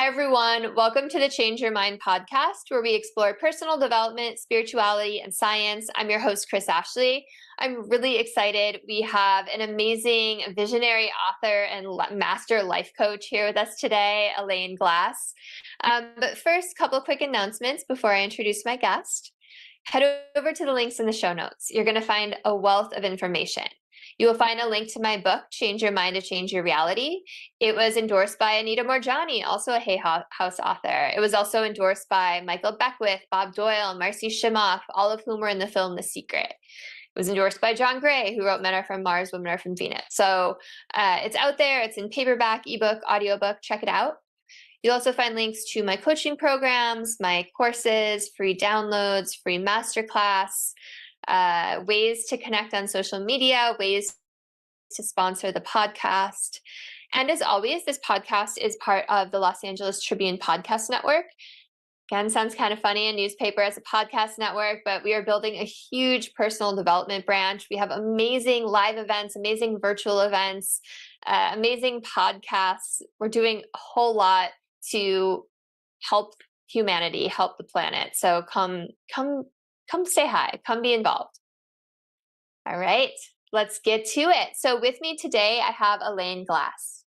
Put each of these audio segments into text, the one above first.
Hi, everyone. Welcome to the Change Your Mind podcast, where we explore personal development, spirituality, and science. I'm your host, Kris Ashley. I'm really excited. We have an amazing visionary author and master life coach here with us today, Elaine Glass. But first, a couple of quick announcements before I introduce my guest. Head over to the links in the show notes. You're going to find a wealth of information. You will find a link to my book, Change Your Mind to Change Your Reality. It was endorsed by Anita Moorjani, also a Hay House author. It was also endorsed by Michael Beckwith, Bob Doyle, Marcy Shimoff, all of whom were in the film The Secret. It was endorsed by John Gray, who wrote Men Are From Mars, Women Are From Venus. So it's out there. It's in paperback, ebook, audiobook. Check it out. You'll also find links to my coaching programs, my courses, free downloads, free masterclass, ways to connect on social media, ways to sponsor the podcast. And as always, this podcast is part of the Los Angeles Tribune Podcast Network. Again, sounds kind of funny, a newspaper as a podcast network, but we are building a huge personal development branch. We have amazing live events, amazing virtual events, amazing podcasts. We're doing a whole lot to help humanity, help the planet. So come say hi, come be involved. All right, let's get to it. So with me today, I have Elaine Glass.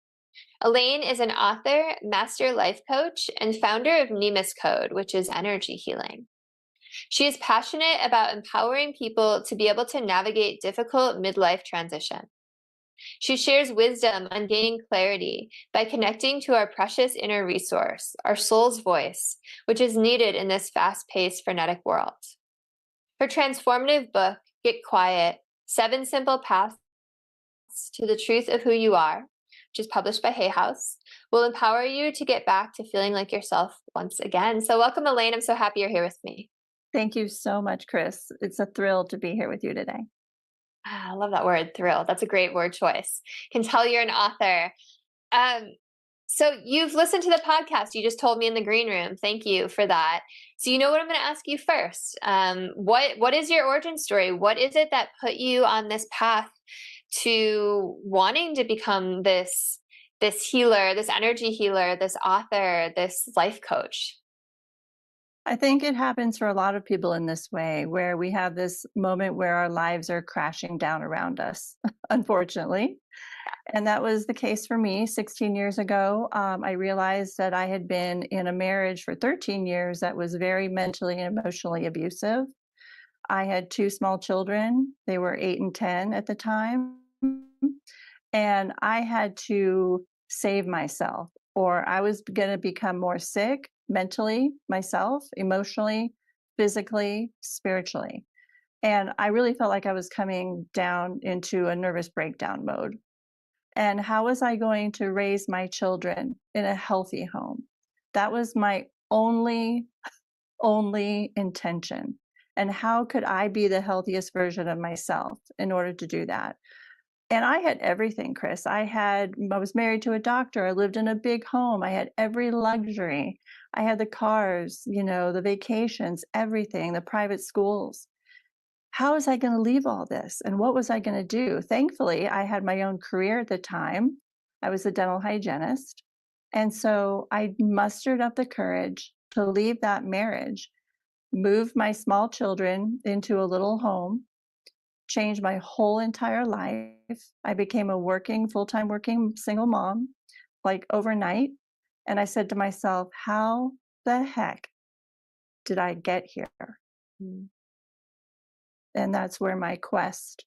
Elaine is an author, master life coach, and founder of Nemus Code, which is energy healing. She is passionate about empowering people to be able to navigate difficult midlife transition. She shares wisdom on gaining clarity by connecting to our precious inner resource, our soul's voice, which is needed in this fast-paced, frenetic world. Her transformative book, Get Quiet, 7 Simple Paths to the Truth of Who You Are, which is published by Hay House, will empower you to get back to feeling like yourself once again. So welcome, Elaine. I'm so happy you're here with me. Thank you so much, Kris. It's a thrill to be here with you today. I love that word, thrill. That's a great word choice. Can tell you're an author. So you've listened to the podcast. You just told me in the green room. Thank you for that. So you know what I'm going to ask you first. What is your origin story? What is it that put you on this path to wanting to become this healer, this energy healer, this author, this life coach? I think it happens for a lot of people in this way, where we have this moment where our lives are crashing down around us, unfortunately. And that was the case for me 16 years ago. I realized that I had been in a marriage for 13 years that was very mentally and emotionally abusive. I had 2 small children. They were 8 and 10 at the time. And I had to save myself, or I was going to become more sick mentally, myself, emotionally, physically, spiritually. And I really felt like I was coming down into a nervous breakdown mode. And how was I going to raise my children in a healthy home? That was my only intention. And how could I be the healthiest version of myself in order to do that? And I had everything, Kris. I was married to a doctor. I lived in a big home. I had every luxury. I had the cars, the vacations, everything, the private schools. How was I going to leave all this? And what was I going to do? Thankfully, I had my own career at the time. I was a dental hygienist. And so I mustered up the courage to leave that marriage, move my small children into a little home, change my whole entire life. I became a full-time working single mom, like overnight. And I said to myself, how the heck did I get here? And that's where my quest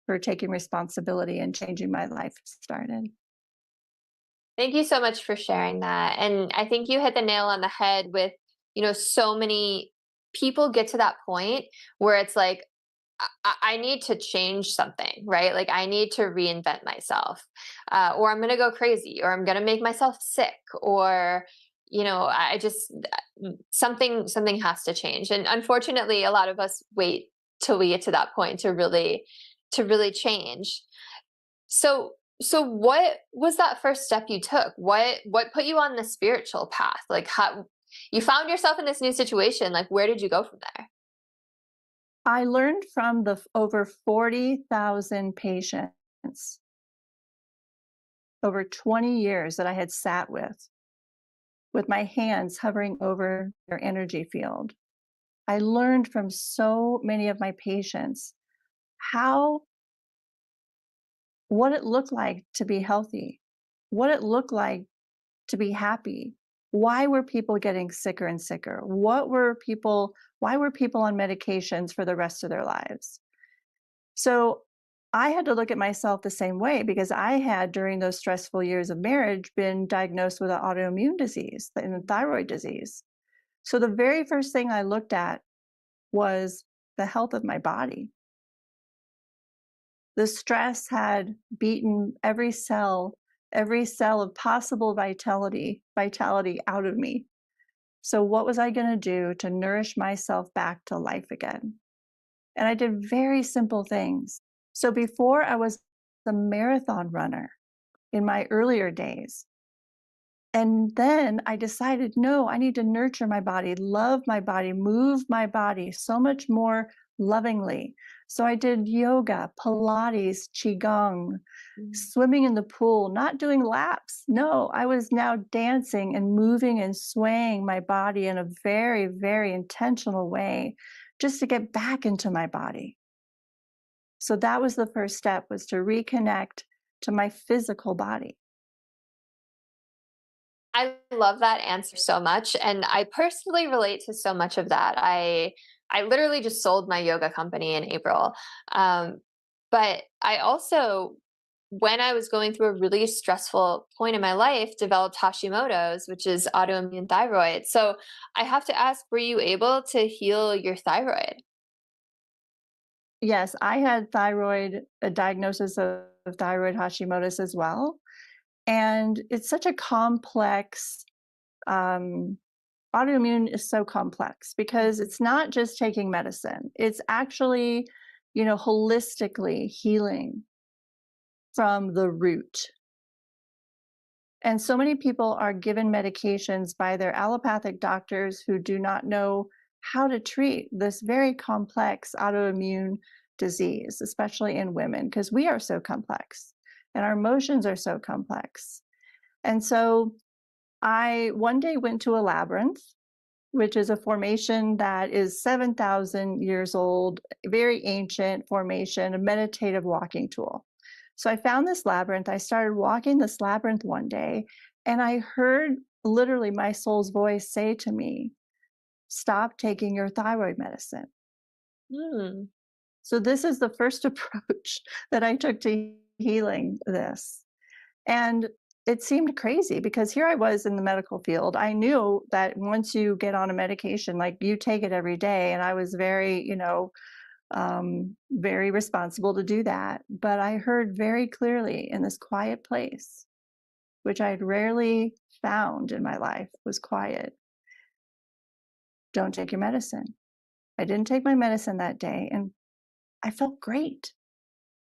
for taking responsibility and changing my life started. Thank you so much for sharing that. And I think you hit the nail on the head with, so many people get to that point where it's like, I need to change something, right? Like I need to reinvent myself, or I'm going to go crazy, or I'm going to make myself sick, or, I just, something has to change. And unfortunately, a lot of us wait till we get to that point to really change. So what was that first step you took? What put you on the spiritual path? Like how you found yourself in this new situation? Like where did you go from there? I learned from the over 40,000 patients over 20 years that I had sat with with my hands hovering over their energy field. I learned from so many of my patients how what it looked like to be healthy, what it looked like to be happy. Why were people getting sicker and sicker? Why were people on medications for the rest of their lives? So I had to look at myself the same way because I had, during those stressful years of marriage, been diagnosed with an autoimmune disease, the thyroid disease. So the very first thing I looked at was the health of my body. The stress had beaten every cell of possible vitality out of me. So what was I going to do to nourish myself back to life again? And I did very simple things. So before I was a marathon runner in my earlier days, and then I decided, no, I need to nurture my body, love my body, move my body so much more lovingly. So I did yoga, Pilates, Qigong, swimming in the pool, not doing laps. No, I was now dancing and moving and swaying my body in a very, very intentional way just to get back into my body. So that was the first step, was to reconnect to my physical body. I love that answer so much, and I personally relate to so much of that. I literally just sold my yoga company in April. But I also, when I was going through a really stressful point in my life, developed Hashimoto's, which is autoimmune thyroid. So I have to ask, were you able to heal your thyroid? Yes, I had a diagnosis of thyroid Hashimoto's as well. And it's such a complex, um, autoimmune is so complex because it's not just taking medicine, it's actually, holistically healing from the root. And so many people are given medications by their allopathic doctors who do not know how to treat this very complex autoimmune disease, especially in women, because we are so complex and our emotions are so complex. And so I one day went to a labyrinth, which is a formation that is 7,000 years old, very ancient formation, a meditative walking tool. So I found this labyrinth. I started walking this labyrinth one day, and I heard literally my soul's voice say to me, "Stop taking your thyroid medicine." Hmm. So this is the first approach that I took to healing this. And it seemed crazy because here I was in the medical field. I knew that once you get on a medication, like you take it every day. And I was very, very responsible to do that. But I heard very clearly in this quiet place, which I'd rarely found in my life, was quiet. Don't take your medicine. I didn't take my medicine that day and I felt great.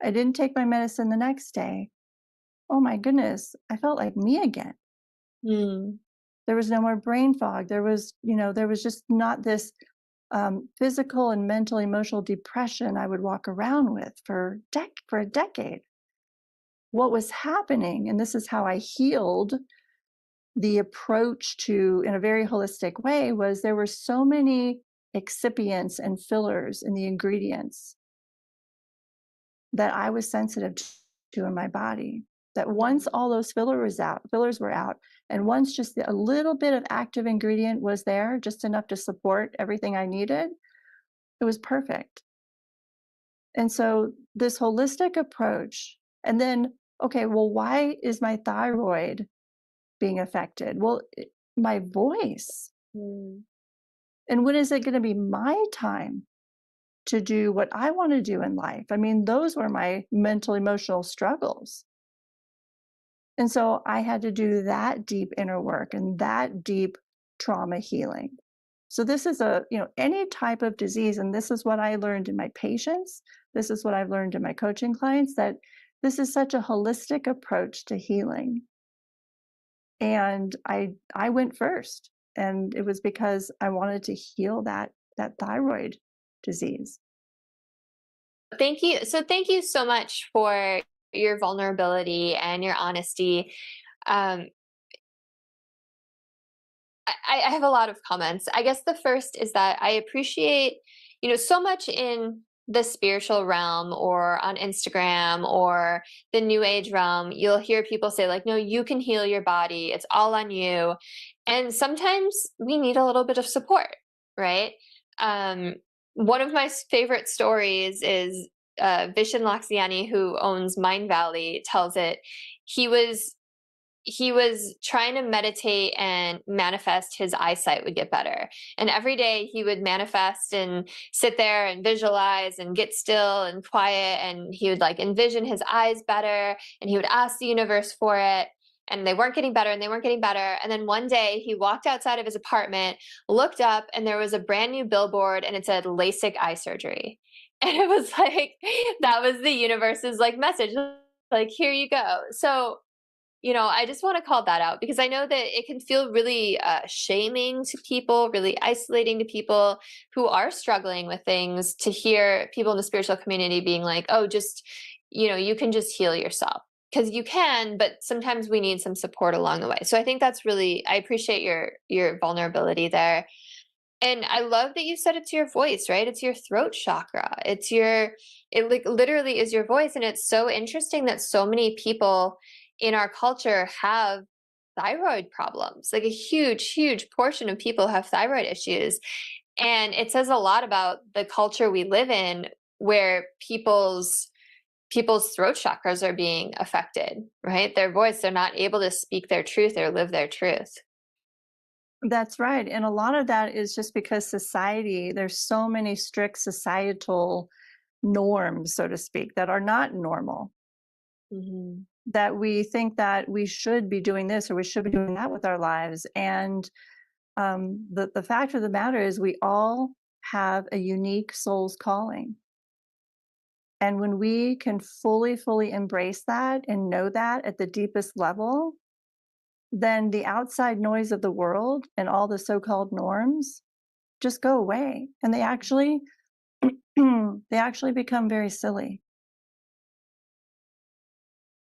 I didn't take my medicine the next day. Oh my goodness, I felt like me again. Hmm. There was no more brain fog. There was just not this physical and mental, emotional depression I would walk around with for a decade. What was happening, and this is how I healed the approach to in a very holistic way, was there were so many excipients and fillers in the ingredients that I was sensitive to in my body. That once all those fillers were out, and once just a little bit of active ingredient was there, just enough to support everything I needed, it was perfect. And so this holistic approach, and then, okay, well, why is my thyroid being affected? Well, my voice. Hmm. And when is it going to be my time to do what I want to do in life? I mean, those were my mental, emotional struggles. And so I had to do that deep inner work and that deep trauma healing. So this is any type of disease, and this is what I learned in my patients. This is what I've learned in my coaching clients, that this is such a holistic approach to healing. And I went first, and it was because I wanted to heal that thyroid disease. Thank you. So thank you so much for your vulnerability and your honesty. Um, I have a lot of comments. I guess the first is that I appreciate, so much in the spiritual realm or on Instagram or the new age realm, you'll hear people say, like, no, you can heal your body. It's all on you. And sometimes we need a little bit of support, right? Um, One of my favorite stories is Vishen Laxiani, who owns Mind Valley, tells it. He was he was trying to meditate and manifest his eyesight would get better. And every day he would manifest and sit there and visualize and get still and quiet. And he would like envision his eyes better. And he would ask the universe for it. And they weren't getting better and they weren't getting better. And then one day he walked outside of his apartment, looked up, and there was a brand new billboard and it said LASIK eye surgery. And it was like, that was the universe's like message. Like, here you go. So I just want to call that out because I know that it can feel really shaming to people, really isolating to people who are struggling with things to hear people in the spiritual community being like, oh, just, you can just heal yourself because you can, but sometimes we need some support along the way. So I think that's really, I appreciate your vulnerability there. And I love that you said it's your voice, right? It's your throat chakra. It like literally is your voice. And it's so interesting that so many people in our culture have thyroid problems. Like a huge, huge portion of people have thyroid issues. And it says a lot about the culture we live in where people's throat chakras are being affected, right? Their voice, they're not able to speak their truth or live their truth. That's right. And a lot of that is just because society, there's so many strict societal norms, so to speak, that are not normal. Mm-hmm. That we think that we should be doing this or we should be doing that with our lives. And the fact of the matter is we all have a unique soul's calling. And when we can fully, fully embrace that and know that at the deepest level, then the outside noise of the world and all the so-called norms just go away. And they actually they actually become very silly.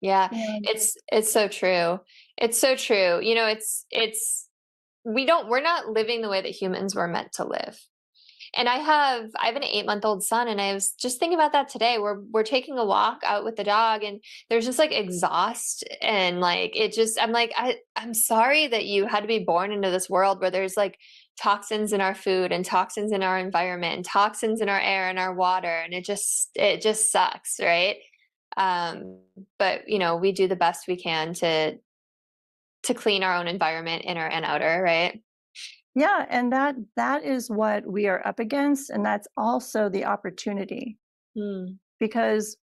Yeah, Yeah. it's so true. It's so true. We're not living the way that humans were meant to live. And I have an 8-month-old son, and I was just thinking about that today. We're taking a walk out with the dog, and there's just like exhaust and like it just I'm like I'm sorry that you had to be born into this world where there's like toxins in our food and toxins in our environment and toxins in our air and our water, and it just sucks, right? But we do the best we can to clean our own environment, inner and outer, right? Yeah, and that is what we are up against, and that's also the opportunity. Mm. Because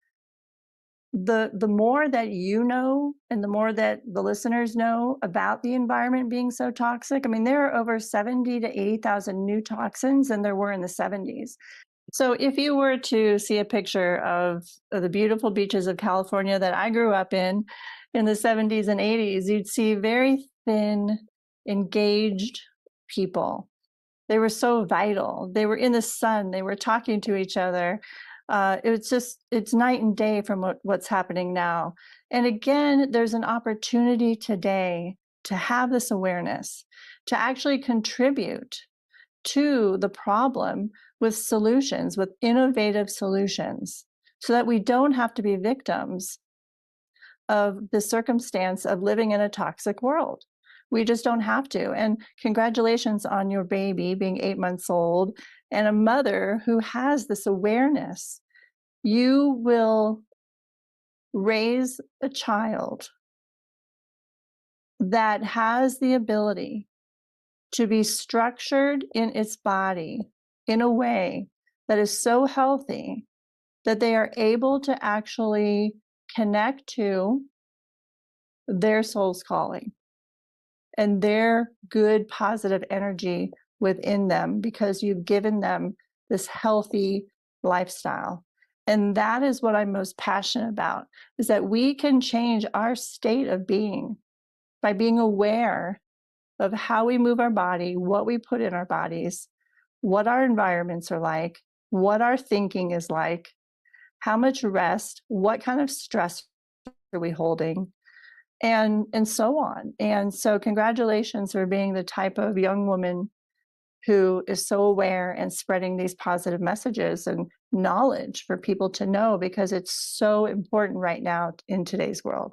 the more that you know and the more that the listeners know about the environment being so toxic, I mean, there are over 70 to 80,000 new toxins than there were in the 70s. So if you were to see a picture of the beautiful beaches of California that I grew up in the 70s and 80s, you'd see very thin, engaged people. They were so vital. They were in the sun. They were talking to each other. It's night and day from what's happening now. And again, there's an opportunity today to have this awareness, to actually contribute to the problem with solutions, with innovative solutions, so that we don't have to be victims of the circumstance of living in a toxic world. We just don't have to. And congratulations on your baby being 8 months old and a mother who has this awareness. You will raise a child that has the ability to be structured in its body in a way that is so healthy that they are able to actually connect to their soul's calling and their good, positive energy within them because you've given them this healthy lifestyle. And that is what I'm most passionate about, is that we can change our state of being by being aware of how we move our body, what we put in our bodies, what our environments are like, what our thinking is like, how much rest, what kind of stress are we holding, and so on. And so congratulations for being the type of young woman who is so aware and spreading these positive messages and knowledge for people to know, because it's so important right now in today's world.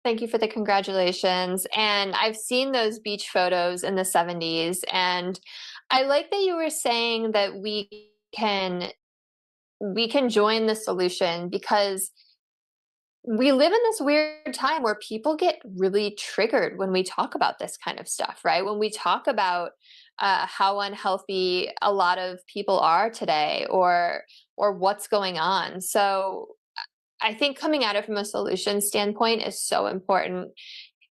Thank you for the congratulations. And I've seen those beach photos in the 70s. And I like that you were saying that can we can join the solution, because we live in this weird time where people get really triggered when we talk about this kind of stuff, right? When we talk about how unhealthy a lot of people are today, or what's going on. So I think coming at it from a solution standpoint is so important.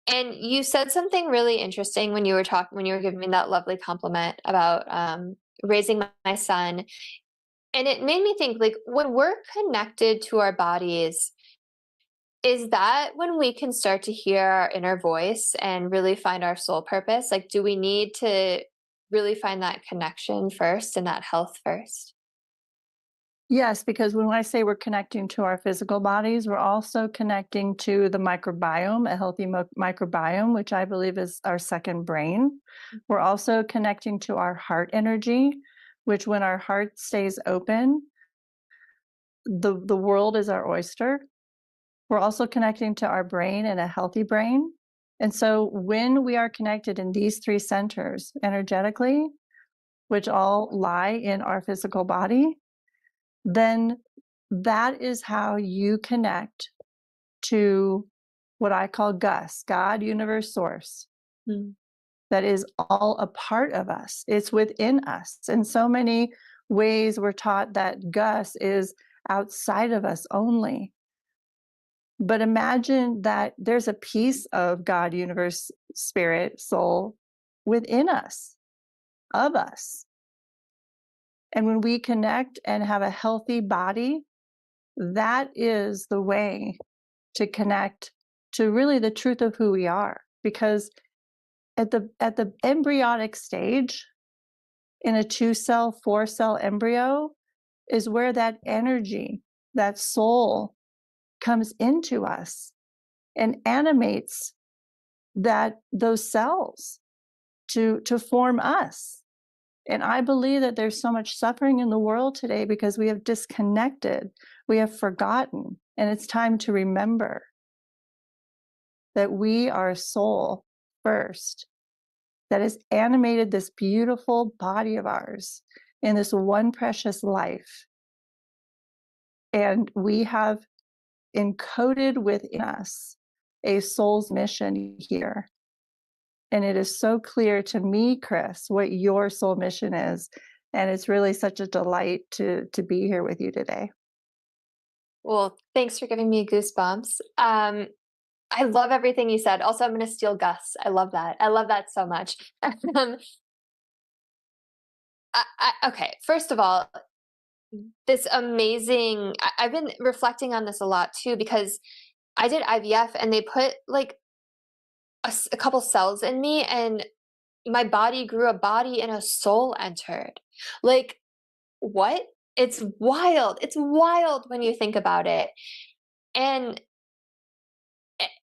And you said something really interesting when you were giving me that lovely compliment about raising my son. And it made me think, like, when we're connected to our bodies, is that when we can start to hear our inner voice and really find our soul purpose? Like, do we need to really find that connection first and that health first? Yes, because when I say we're connecting to our physical bodies, we're also connecting to the microbiome, a healthy microbiome, which I believe is our second brain. We're also connecting to our heart energy, which, when our heart stays open, the world is our oyster. We're also connecting to our brain and a healthy brain. And so when we are connected in these three centers energetically, which all lie in our physical body, then that is how you connect to what I call Gus, God, Universe, Source. Mm. That is all a part of us. It's within us. In so many ways, we're taught that Gus is outside of us only. But imagine that there's a piece of God, universe, spirit, soul within us, of us. And when we connect and have a healthy body, that is the way to connect to really the truth of who we are. Because at the embryonic stage, in a 2-cell, 4-cell embryo, is where that energy, that soul, comes into us and animates those cells to form us. And I believe that there's so much suffering in the world today because we have disconnected, we have forgotten, and it's time to remember that we are soul first, that has animated this beautiful body of ours in this one precious life. And we have encoded within us a soul's mission here. And it is so clear to me, Kris, what your soul mission is. And it's really such a delight to be here with you today. Well, thanks for giving me goosebumps. I love everything you said. Also, I'm going to steal Gus. I love that. I love that so much. um, okay, first of all, this amazing. I've been reflecting on this a lot too, because I did IVF and they put like a couple cells in me, and my body grew a body and a soul entered. Like, what? It's wild. It's wild when you think about it. And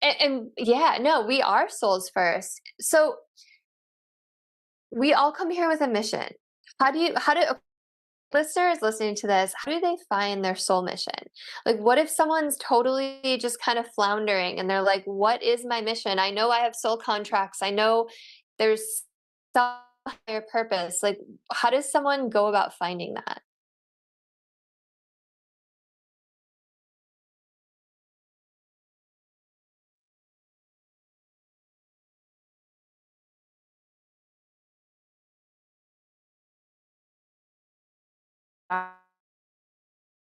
and yeah, no, we are souls first. So we all come here with a mission. How do listeners listening to this, how do they find their soul mission? Like, what if someone's totally just kind of floundering and they're like, what is my mission? I know I have soul contracts. I know there's some higher purpose. Like, how does someone go about finding that?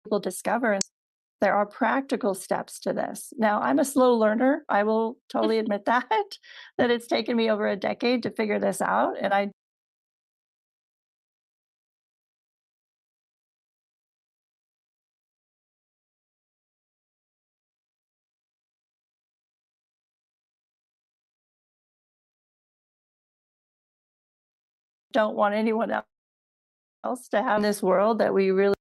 People discover there are practical steps to this. Now, I'm a slow learner. I will totally admit that it's taken me over a decade to figure this out. And I don't want anyone else to have this world that we really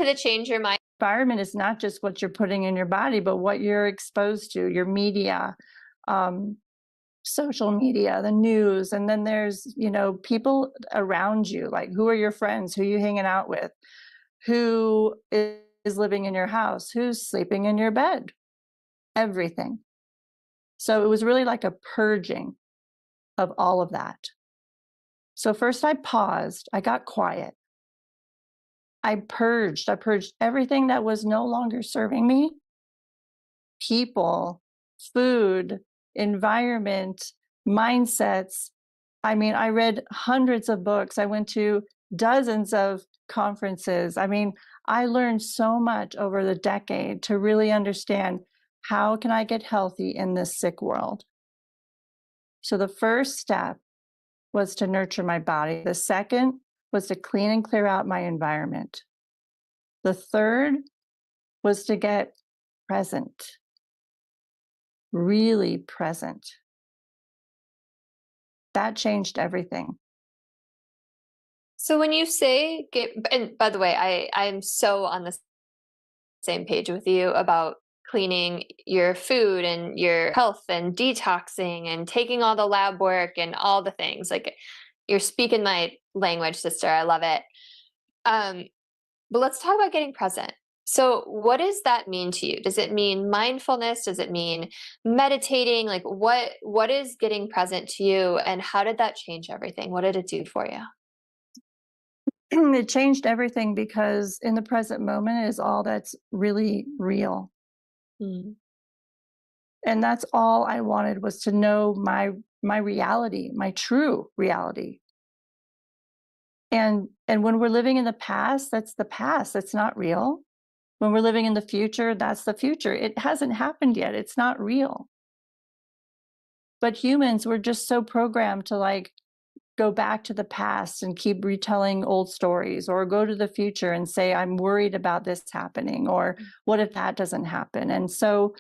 to the Change Your Mind Environment is not just what you're putting in your body, but what you're exposed to, your media, um, social media, the news, and then there's, people around you, like who are your friends, who are you hanging out with, who is living in your house, who's sleeping in your bed, everything. So it was really like a purging of all of that. So first I paused, I got quiet. I purged everything that was no longer serving me. People, food, environment, mindsets. I mean, I read hundreds of books. I went to dozens of conferences. I mean, I learned so much over the decade to really understand how can I get healthy in this sick world. So the first step was to nurture my body. The second was to clean and clear out my environment. The third was to get present, really present. That changed everything. So when you say get, and by the way, I'm so on the same page with you about cleaning your food and your health and detoxing and taking all the lab work and all the things. Like you're speaking my language, sister. I love it. But let's talk about getting present. So what does that mean to you? Does it mean mindfulness? Does it mean meditating? Like what is getting present to you, and how did that change everything? What did it do for you? It changed everything because in the present moment is all that's really real. Mm. And that's all I wanted, was to know my reality, my true reality. And when we're living in the past, that's the past. That's not real. When we're living in the future, that's the future. It hasn't happened yet. It's not real. But humans, we're just so programmed to like go back to the past and keep retelling old stories, or go to the future and say, I'm worried about this happening, or what if that doesn't happen? And so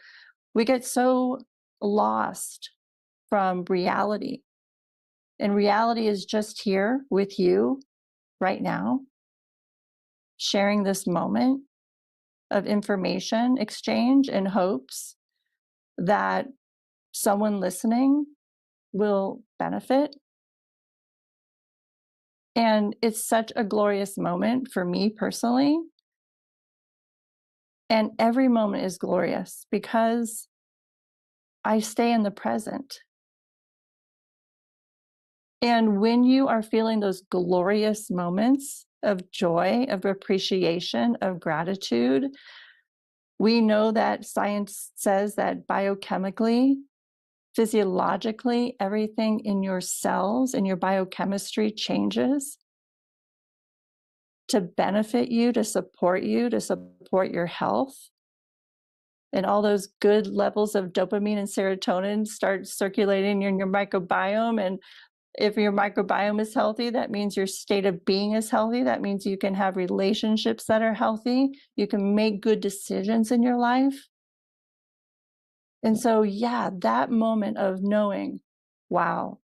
we get so lost from reality. And reality is just here with you right now, sharing this moment of information exchange in hopes that someone listening will benefit. And it's such a glorious moment for me personally. And every moment is glorious because I stay in the present. And when you are feeling those glorious moments of joy, of appreciation, of gratitude, we know that science says that biochemically, physiologically, everything in your cells and your biochemistry changes to benefit you, to support your health. And all those good levels of dopamine and serotonin start circulating in your microbiome. And if your microbiome is healthy, that means your state of being is healthy. That means you can have relationships that are healthy. You can make good decisions in your life. And so, yeah, that moment of knowing, wow,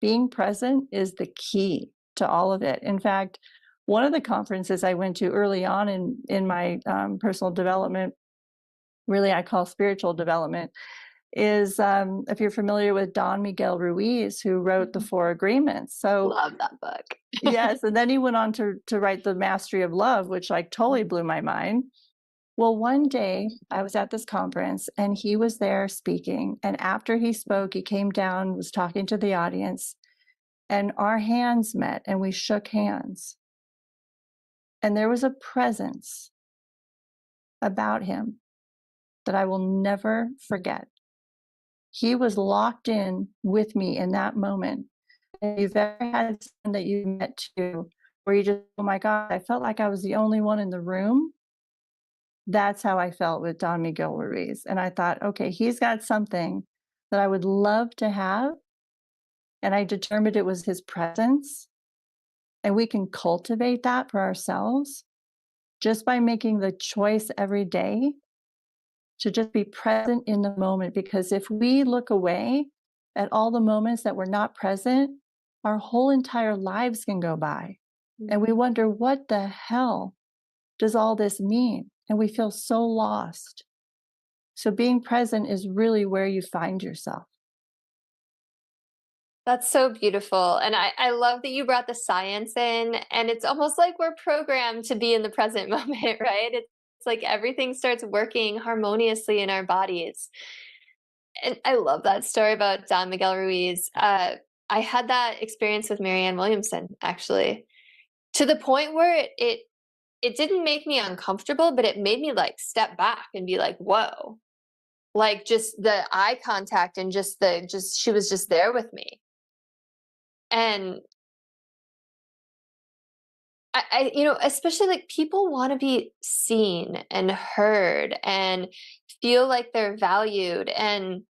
being present is the key to all of it. In fact, one of the conferences I went to early on in my personal development, really I call spiritual development, is if you're familiar with Don Miguel Ruiz, who wrote the Four Agreements. So Love that book. yes, and then he went on to write The Mastery of Love, which like totally blew my mind. Well, one day I was at this conference and he was there speaking. And after he spoke, he came down, was talking to the audience, and our hands met and we shook hands. And there was a presence about him that I will never forget. He was locked in with me in that moment. And if you've ever had someone that you met to where you just, oh my God, I felt like I was the only one in the room. That's how I felt with Don Miguel Ruiz. And I thought, okay, he's got something that I would love to have. And I determined it was his presence. And we can cultivate that for ourselves just by making the choice every day to just be present in the moment. Because if we look away at all the moments that we're not present, our whole entire lives can go by. And we wonder, what the hell does all this mean? And we feel so lost. So being present is really where you find yourself. That's so beautiful. And I love that you brought the science in. And it's almost like we're programmed to be in the present moment, right? It's like everything starts working harmoniously in our bodies. And I love that story about Don Miguel Ruiz. I had that experience with Marianne Williamson, actually, to the point where it didn't make me uncomfortable, but it made me like step back and be like, whoa, like just the eye contact and just she was just there with me. And especially like people want to be seen and heard and feel like they're valued. And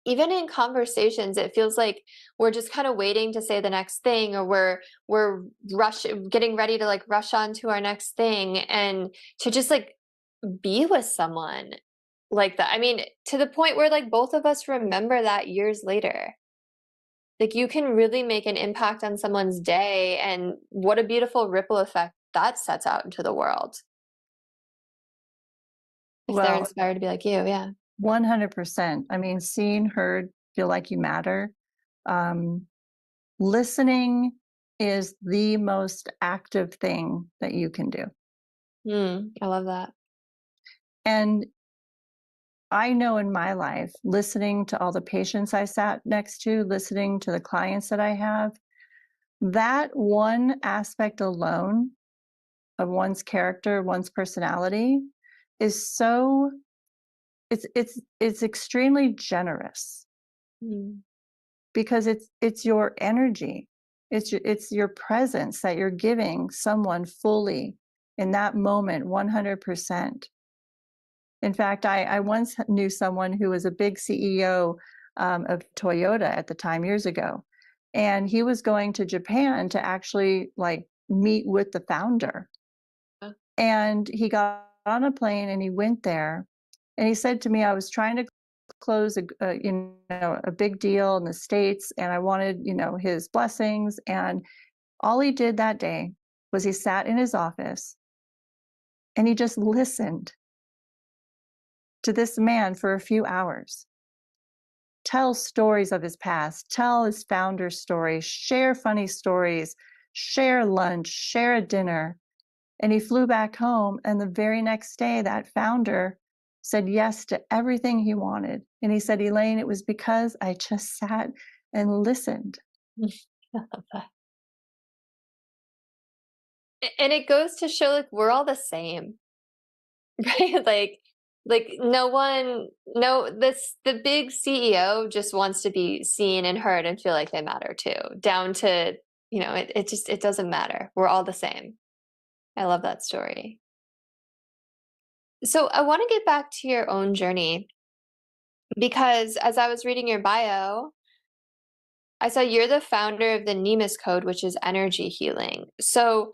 even in conversations, it feels like we're just kind of waiting to say the next thing, or we're getting ready to like rush on to our next thing, and to just like be with someone like that. I mean, to the point where like both of us remember that years later. Like you can really make an impact on someone's day, and what a beautiful ripple effect that sets out into the world if they're Well, inspired to be like you. Yeah. 100%. I mean, seen, heard, feel like you matter. Um, Listening is the most active thing that you can do. I love that. And I know in my life, listening to all the patients I sat next to, listening to the clients that I have, that one aspect alone of one's character, one's personality is so it's extremely generous Mm. because it's your energy. It's your presence that you're giving someone fully in that moment, 100%. In fact, I once knew someone who was a big CEO of Toyota at the time, years ago, and he was going to Japan to actually like meet with the founder. Uh, And he got on a plane and he went there, and he said to me, "I was trying to close a big deal in the States, and I wanted his blessings." And all he did that day was he sat in his office and he just listened to this man for a few hours, tell stories of his past, tell his founder story, share funny stories, share lunch, share a dinner. And he flew back home. And the very next day, that founder said yes to everything he wanted. And he said, "Elaine, it was because I just sat and listened." I love that. And it goes to show like we're all the same, right? Like no one, no, the big CEO just wants to be seen and heard and feel like they matter too, down to, it doesn't matter. We're all the same. I love that story. So I want to get back to your own journey, because as I was reading your bio, I saw you're the founder of the Nemus code, which is energy healing. So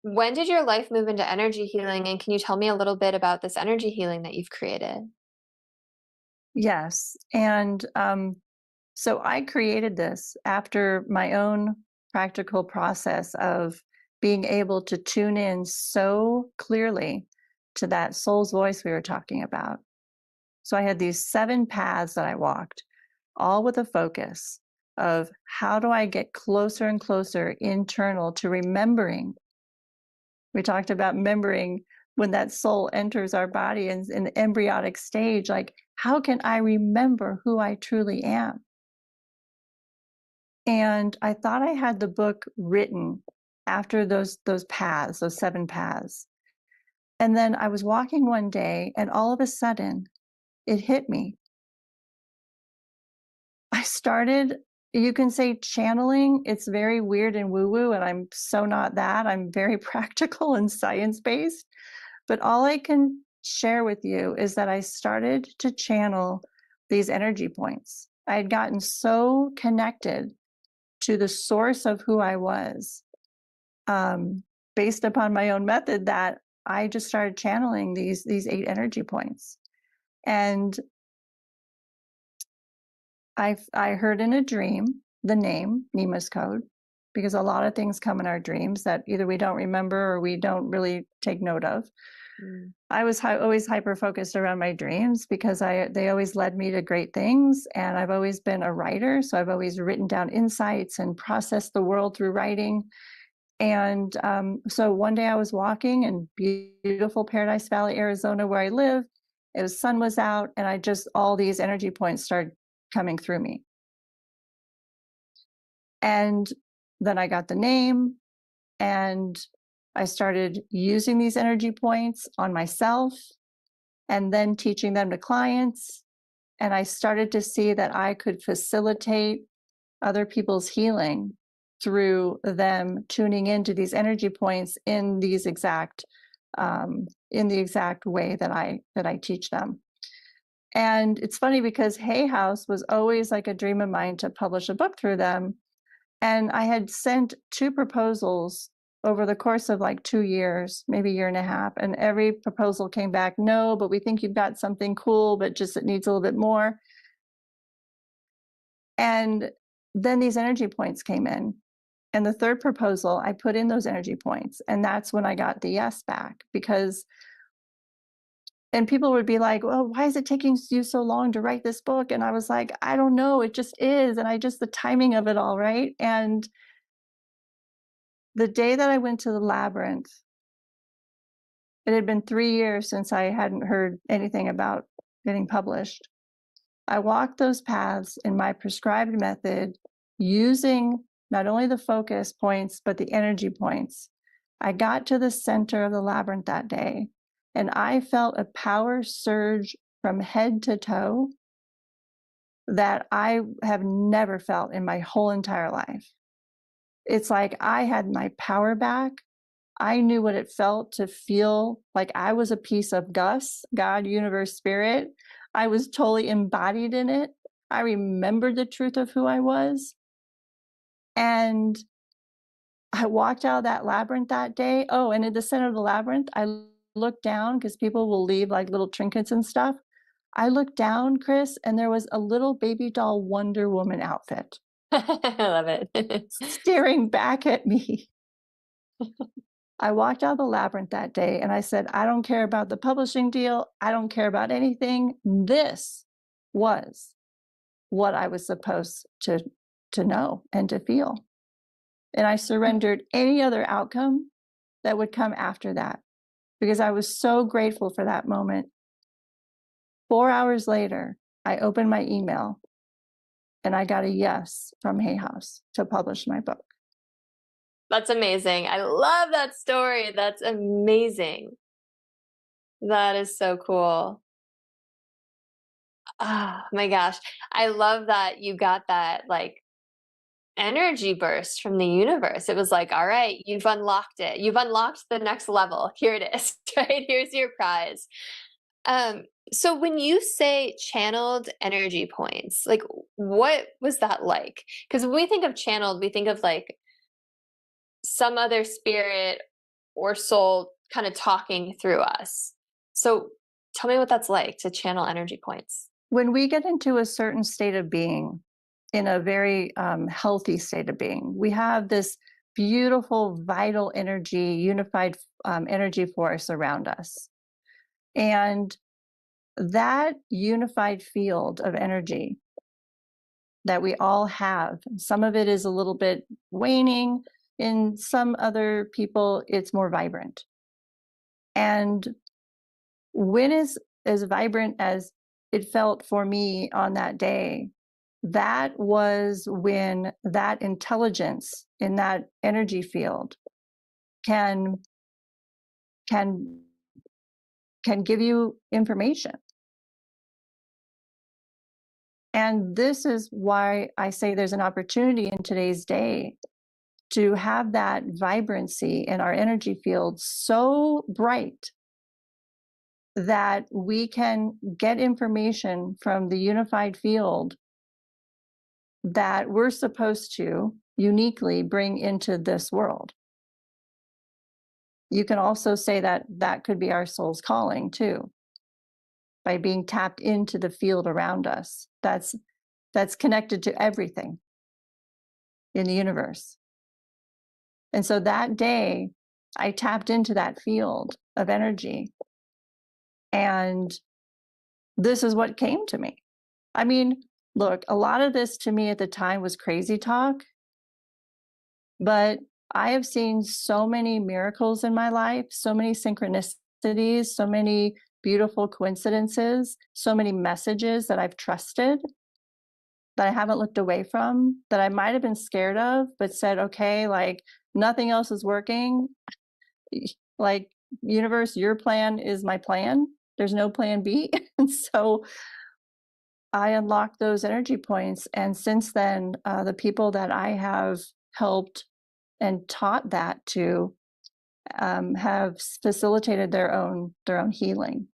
when did your life move into energy healing? And can you tell me a little bit about this energy healing that you've created? Yes. And so I created this after my own practical process of being able to tune in so clearly to that soul's voice we were talking about. So I had these 7 paths that I walked, all with a focus of how do I get closer and closer internal to remembering. We talked about remembering when that soul enters our body in the embryonic stage, like, how can I remember who I truly am? And I thought I had the book written after those paths, those 7 paths. And then I was walking one day and all of a sudden it hit me. I started, you can say channeling. It's very weird and woo-woo, and I'm so not that. I'm very practical and science-based. But all I can share with you is that I started to channel these energy points. I had gotten so connected to the source of who I was, based upon my own method, that I just started channeling these 8 energy points. And I heard in a dream the name Nemus code. because a lot of things come in our dreams that either we don't remember or we don't really take note of. Mm. I was always hyper focused around my dreams because they always led me to great things, and I've always been a writer, so I've always written down insights and processed the world through writing. And so one day I was walking in beautiful Paradise Valley, Arizona, where I live. Sun was out, and all these energy points started coming through me. And then I got the name, and I started using these energy points on myself and then teaching them to clients. And I started to see that I could facilitate other people's healing through them tuning into these energy points in these in the exact way that I teach them. And it's funny because Hay House was always like a dream of mine to publish a book through them. And I had sent 2 proposals over the course of like 2 years, maybe a year and a half. And every proposal came back, no, but we think you've got something cool, but just it needs a little bit more. And then these energy points came in. And the 3rd proposal, I put in those energy points. And that's when I got the yes back and people would be like, well, why is it taking you so long to write this book? And I was like, I don't know. It just is. And the timing of it all, right? And the day that I went to the labyrinth, it had been 3 years since I hadn't heard anything about getting published. I walked those paths in my prescribed method using not only the focus points, but the energy points. I got to the center of the labyrinth that day, and I felt a power surge from head to toe that I have never felt in my whole entire life. It's like I had my power back. I knew what it felt to feel like I was a piece of Gus, God, universe, spirit. I was totally embodied in it. I remembered the truth of who I was. And I walked out of that labyrinth that day. Oh, and at the center of the labyrinth, I looked down because people will leave like little trinkets and stuff. I looked down, Kris, and there was a little baby doll Wonder Woman outfit I love it. staring back at me. I walked out of the labyrinth that day and I said, I don't care about the publishing deal. I don't care about anything. This was what I was supposed to know and to feel. And I surrendered any other outcome that would come after that because I was so grateful for that moment. 4 hours later, I opened my email and I got a yes from Hay House to publish my book. That's amazing. I love that story. That's amazing. That is so cool. Oh my gosh. I love that you got that like energy burst from the universe. It was like, all right, you've unlocked it. You've unlocked the next level. Here it is, right? Here's your prize. Um, so when you say channeled energy points, like what was that like? Because when we think of channeled, we think of like some other spirit or soul kind of talking through us. So tell me what that's like to channel energy points. When we get into a certain state of being, in a very healthy state of being, we have this beautiful, vital energy, unified energy force around us. And that unified field of energy that we all have, some of it is a little bit waning. In some other people, it's more vibrant. And when is as vibrant as it felt for me on that day, that was when that intelligence in that energy field can can can give you information. And this is why I say there's an opportunity in today's day to have that vibrancy in our energy field so bright that we can get information from the unified field that we're supposed to uniquely bring into this world. You can also say that that could be our soul's calling too, by being tapped into the field around us. That's connected to everything in the universe. And so that day, I tapped into that field of energy. And this is what came to me. I mean, look, a lot of this to me at the time was crazy talk, but I have seen so many miracles in my life, so many synchronicities, so many beautiful coincidences, so many messages that I've trusted, that I haven't looked away from, that I might have been scared of, but said, okay, like nothing else is working. Like, universe, your plan is my plan. There's no plan B. And so I unlocked those energy points. And since then, the people that I have helped and taught that to have facilitated their own healing.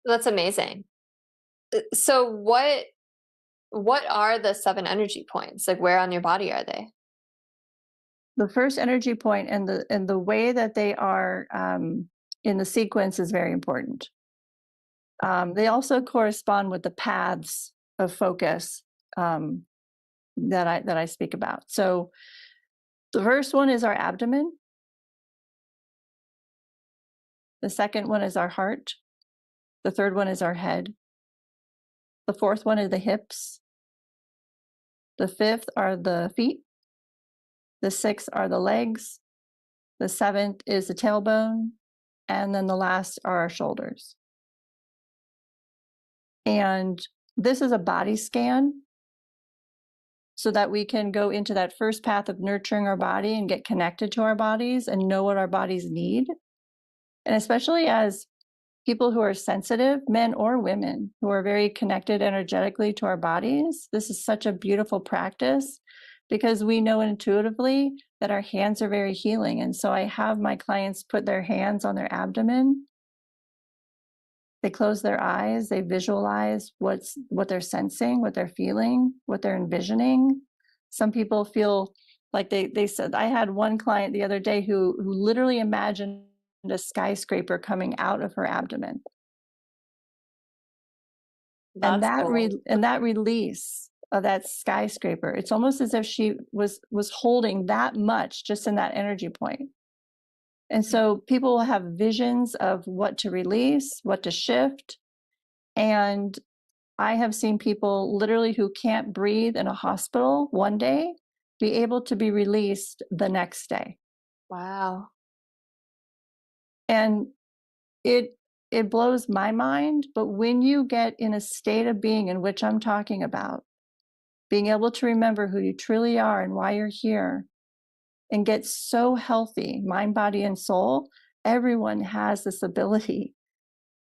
That's amazing. So what are the 7 energy points? Like, where on your body are they? The first energy point and the way that they are in the sequence is very important. They also correspond with the paths of focus that I speak about. So the first one is our abdomen. The second one is our heart. The third one is our head. The fourth one is the hips. The fifth are the feet. The sixth are the legs. The seventh is the tailbone. And then the last are our shoulders. And this is a body scan so that we can go into that first path of nurturing our body and get connected to our bodies and know what our bodies need. And especially as people who are sensitive, men or women, who are very connected energetically to our bodies, this is such a beautiful practice because we know intuitively that our hands are very healing. And so I have my clients put their hands on their abdomen. They close their eyes, they visualize what they're sensing, what they're feeling, what they're envisioning. Some people feel like they said, I had one client the other day who literally imagined a skyscraper coming out of her abdomen. And That's cool. that release of that skyscraper, it's almost as if she was holding that much just in that energy point. And so people will have visions of what to release, what to shift. And I have seen people literally who can't breathe in a hospital one day be able to be released the next day. Wow. And it blows my mind, but when you get in a state of being in which I'm talking about, being able to remember who you truly are and why you're here, and get so healthy, mind, body, and soul, everyone has this ability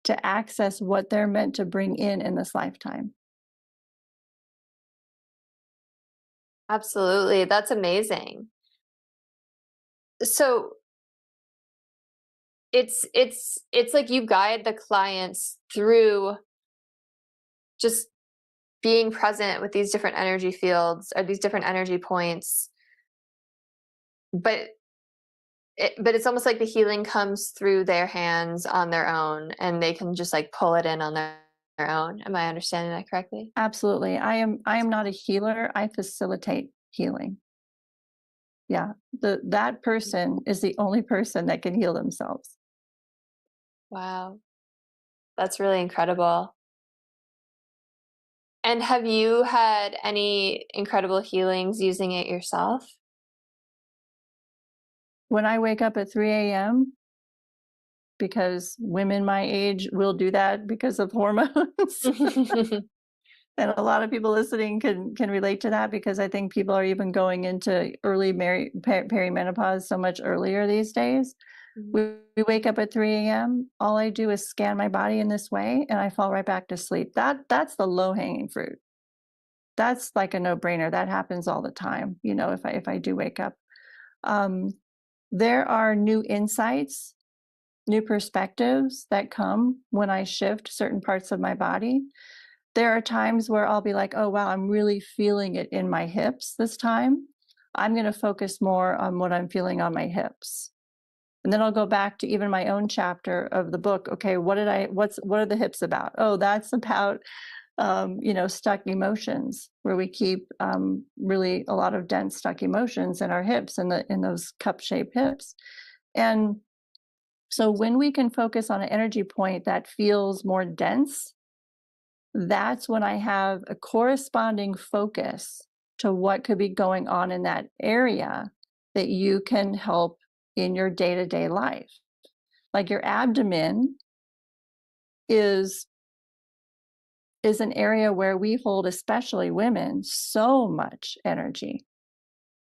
to access what they're meant to bring in this lifetime. Absolutely. That's amazing. So it's like you guide the clients through just being present with these different energy fields or these different energy points, but it's almost like the healing comes through their hands on their own, and they can just like pull it in on their own. Am I understanding that correctly? Absolutely. I am not a healer. I facilitate healing. Yeah. That person is the only person that can heal themselves. Wow, that's really incredible. And have you had any incredible healings using it yourself? When I wake up at 3 a.m., because women my age will do that because of hormones. And a lot of people listening can relate to that because I think people are even going into early perimenopause so much earlier these days. We wake up at 3 a.m. All I do is scan my body in this way and I fall right back to sleep. That's the low-hanging fruit. That's like a no-brainer. That happens all the time, if I do wake up. There are new insights, new perspectives that come when I shift certain parts of my body. There are times where I'll be like, oh, wow, I'm really feeling it in my hips this time. I'm going to focus more on what I'm feeling on my hips. And then I'll go back to even my own chapter of the book. Okay, what are the hips about? Oh, that's about stuck emotions, where we keep really a lot of dense stuck emotions in our hips and in those cup-shaped hips. And so when we can focus on an energy point that feels more dense, that's when I have a corresponding focus to what could be going on in that area that you can help in your day-to-day life. Like your abdomen is an area where we hold, especially women, so much energy,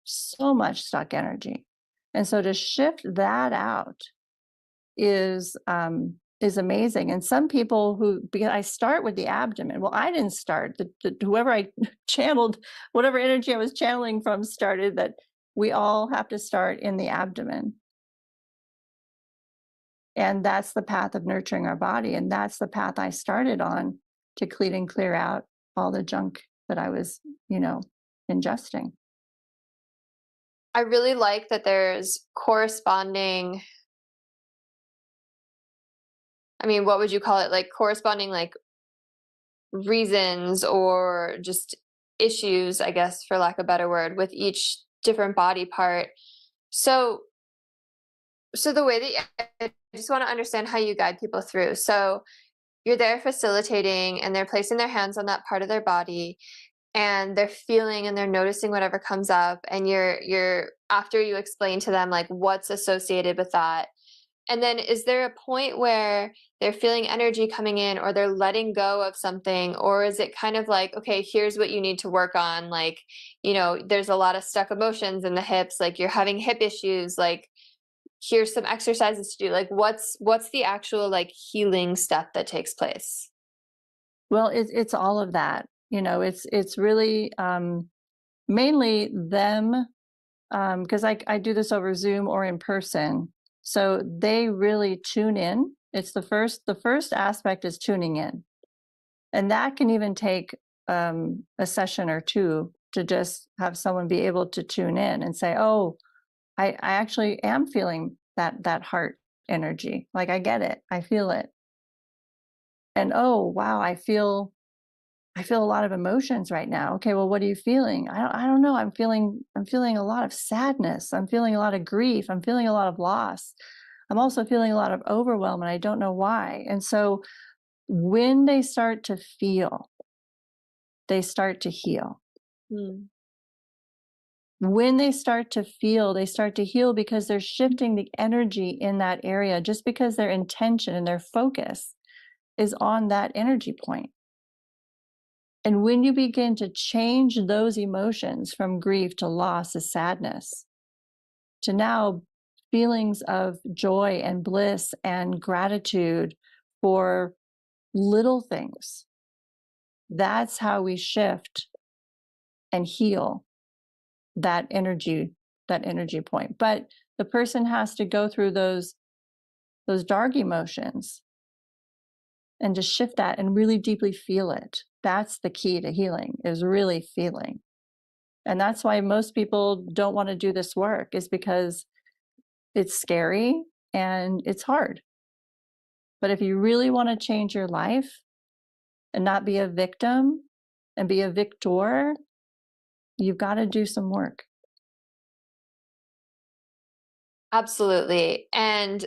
so much stuck energy. And so to shift that out is amazing. And some people because I start with the abdomen. Well, I didn't start. Whoever I channeled, whatever energy I was channeling from, started that we all have to start in the abdomen. And that's the path of nurturing our body. And that's the path I started on to clean and clear out all the junk that I was, ingesting. I really like that there's corresponding, I mean, what would you call it? Like corresponding like reasons or just issues, I guess, for lack of a better word, with each different body part. So the way that I just want to understand how you guide people through. So you're there facilitating and they're placing their hands on that part of their body and they're feeling and they're noticing whatever comes up, and you're after you explain to them like what's associated with that. And then is there a point where they're feeling energy coming in or they're letting go of something, or is it kind of like, okay, here's what you need to work on, like, there's a lot of stuck emotions in the hips, like you're having hip issues, like here's some exercises to do, like what's the actual like healing step that takes place? Well, it's all of that. It's really mainly them, because I do this over Zoom or in person. So they really tune in. It's the first aspect is tuning in. And that can even take a session or two to just have someone be able to tune in and say, oh, I actually am feeling that heart energy. Like I get it. I feel it. And oh wow, I feel a lot of emotions right now. Okay, well, what are you feeling? I don't know. I'm feeling a lot of sadness. I'm feeling a lot of grief. I'm feeling a lot of loss. I'm also feeling a lot of overwhelm and I don't know why. And so when they start to feel, they start to heal. Hmm. When they start to feel, they start to heal because they're shifting the energy in that area, just because their intention and their focus is on that energy point. And when you begin to change those emotions from grief to loss to sadness to now feelings of joy and bliss and gratitude for little things, that's how we shift and heal that energy point. But the person has to go through those dark emotions and just shift that and really deeply feel it. That's the key to healing, is really feeling. And that's why most people don't want to do this work, is because it's scary and it's hard. But if you really want to change your life and not be a victim and be a victor, you've got to do some work. Absolutely. And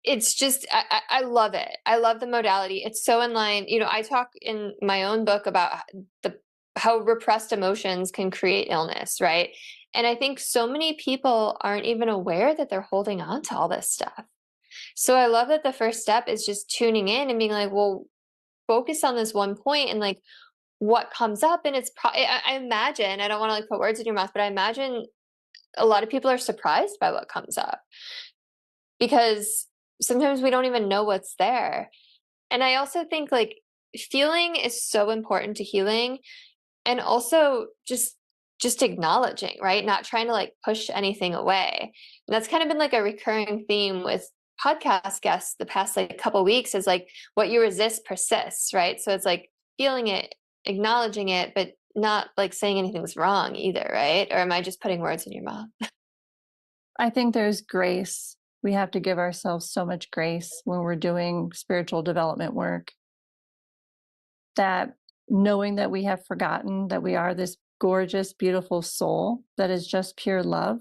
it's just I love it. I love the modality. It's so in line. I talk in my own book about the how repressed emotions can create illness, right? And I think so many people aren't even aware that they're holding on to all this stuff. So I love that the first step is just tuning in and being like, well, focus on this one point and like what comes up. And it's I imagine, I don't want to like put words in your mouth, but I imagine a lot of people are surprised by what comes up because sometimes we don't even know what's there. And I also think like feeling is so important to healing, and also just acknowledging, right? Not trying to like push anything away. And that's kind of been like a recurring theme with podcast guests the past like couple weeks, is like what you resist persists, right? So it's like feeling it, acknowledging it, but not like saying anything's wrong either, right? Or am I just putting words in your mouth? I think there's grace. We have to give ourselves so much grace when we're doing spiritual development work. that knowing that we have forgotten that we are this gorgeous, beautiful soul that is just pure love,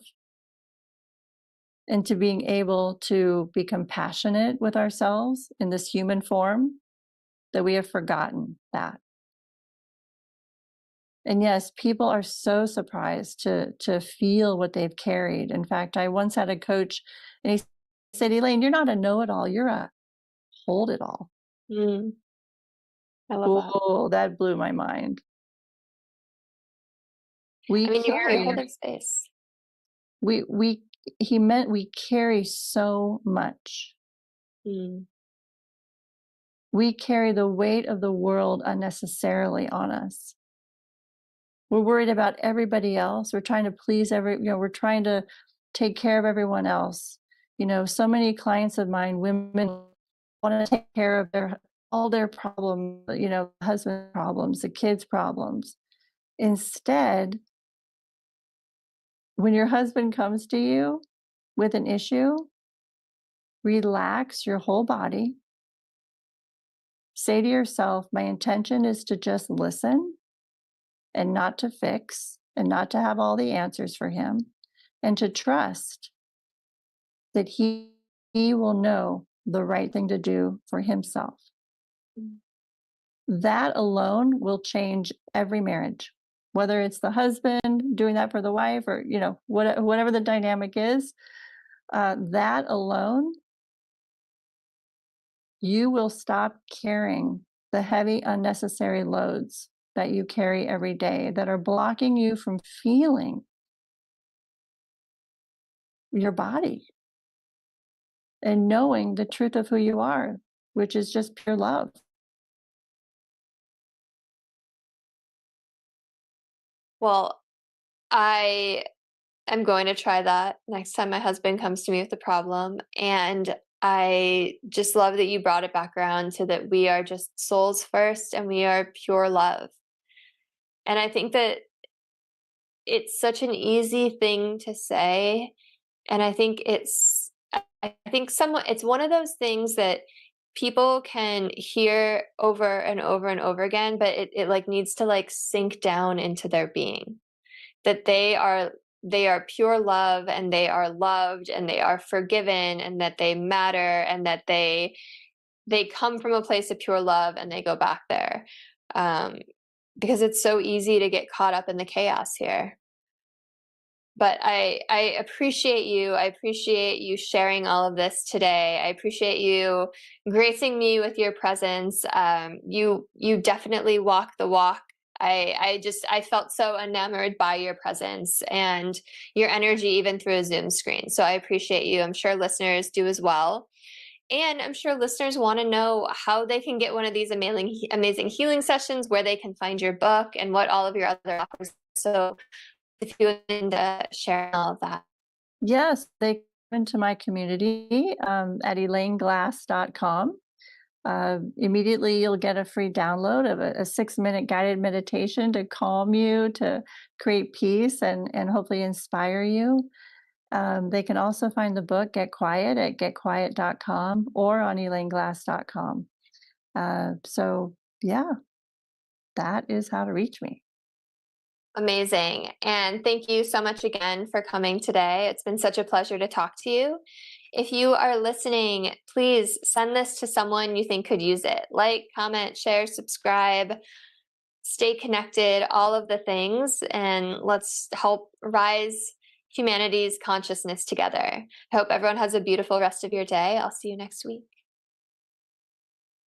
and to being able to be compassionate with ourselves in this human form, that we have forgotten that. And yes, people are so surprised to feel what they've carried. In fact, I once had a coach and he said, Elaine, you're not a know-it-all, you're a hold-it-all. Mm, I love that. Oh, that blew my mind. I mean, you're in a holding space. He meant we carry so much. Mm. We carry the weight of the world unnecessarily on us. We're worried about everybody else. We're trying to please we're trying to take care of everyone else. So many clients of mine, women, want to take care of all their problems, husband problems, the kids' problems. Instead, when your husband comes to you with an issue, relax your whole body. Say to yourself, my intention is to just listen and not to fix and not to have all the answers for him, and to trust that he will know the right thing to do for himself. That alone will change every marriage, whether it's the husband doing that for the wife or, whatever the dynamic is. That alone, you will stop carrying the heavy, unnecessary loads that you carry every day that are blocking you from feeling your body and knowing the truth of who you are, which is just pure love. Well, I am going to try that next time my husband comes to me with a problem. And I just love that you brought it back around to that we are just souls first and we are pure love. And I think that it's such an easy thing to say. And I think it's one of those things that people can hear over and over and over again, but it like needs to like sink down into their being. That they are pure love and they are loved and they are forgiven and that they matter and that they come from a place of pure love and they go back there. Because it's so easy to get caught up in the chaos here. But I appreciate you. I appreciate you sharing all of this today. I appreciate you gracing me with your presence. You definitely walk the walk. I felt so enamored by your presence and your energy even through a Zoom screen. So I appreciate you. I'm sure listeners do as well. And I'm sure listeners want to know how they can get one of these amazing healing sessions, where they can find your book and what all of your other offers. So if you would mind sharing all of that. Yes, they come into my community at elaineglass.com. Immediately, you'll get a free download of a 6-minute guided meditation to calm you, to create peace, and hopefully inspire you. They can also find the book Get Quiet at getquiet.com or on elaineglass.com. So, yeah, that is how to reach me. Amazing. And thank you so much again for coming today. It's been such a pleasure to talk to you. If you are listening, please send this to someone you think could use it. Like, comment, share, subscribe, stay connected, all of the things, and let's help rise humanity's consciousness together. I hope everyone has a beautiful rest of your day. I'll see you next week.